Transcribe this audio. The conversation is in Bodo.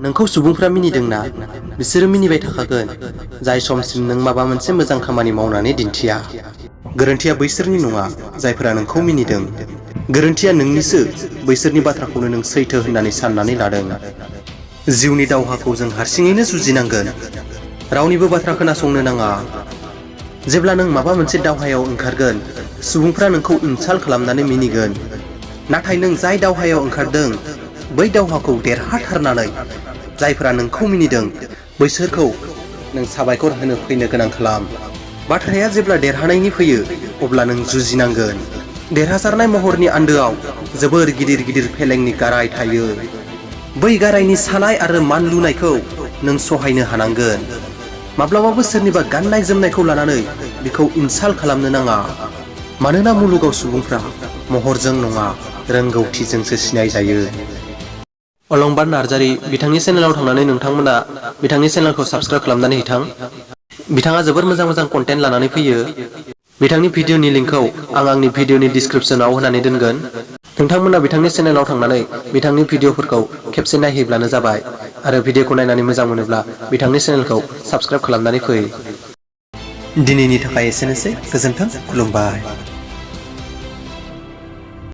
नोंखौ सुबुंफ्रा मिनिदोंना बिसोरो मिनिबाय थाखागोन जाय समसिम नों माबा मोनसे मोजां खामानि मावनानै दिन्थिया। गोरोन्थिया बैसोरनि नङा जायफोरा नोंखौ मिनिदों। गोरोन्थिया नोंनिसो बैसोरनि बाथ्राखौनो नों सैथो होननानै साननानै लादों। जिउनि दावहाखौ जों हारसिङैनो जुजिनांगोन। रावनिबो बाथ्रा खोनासंनो नाङा। जेब्ला नों माबा मोनसे दावहायाव ओंखारगोन सुबुंफ्रा नोंखौ इनसाल्ट खालामनानै मिनिगोन। नाथाय नों जाय दावहायाव ओंखारदों बै दावहाखौ देरहाथारनानै जायफोरा नोंखौ मिनिदों बैसोरखौ नों साबायखर होनो फैनो गोनां खालाम। बाथ्राया जेब्ला देरहानायनि फैयो अब्ला नों जुजिनांगोन। देरहासारनाय महरनि आन्दोआव जोबोर गिदिर गिदिर फेलेंनि गाराय थायो। बै गारायनि सानाय आरो मानलुनायखौ नों सहायनो हानांगोन। माब्लाबाबो सोरनिबा गाननाय जोमनायखौ लानानै बिखौ इनसाल्ट खालामनो नाङा। मानोना मुलुगाव सुबुंफ्रा महरजों नङा रोंगौथिजोंसो सिनाय जायो। अलंबार नार्जारी बिथांनि चेनेलाव थांनानै नोंथांमोना बिथांनि चेनेलखौ साबस्क्राइब खालामनानै हैथां। बिथाङा जोबोर मोजां मोजां कन्टेन्ट लानानै फैयो। बिथांनि भिडिअनि लिंकखौ आं आंनि भिडिअनि डिसक्रिपसनाव होनानै दोनगोन। नोंथांमोना बिथांनि चेनेलाव थांनानै बिथांनि भिडिअफोरखौ खेबसे नायहैब्लानो जाबाय आरो भिडिअखौ नायनानै मोजां मोनोब्ला बिथांनि चेनेलखौ साबस्क्राइब खालामनानै फै। दिनैनि थाखाय एसेनोसै। गोजोन्थों, खुलुमबाय।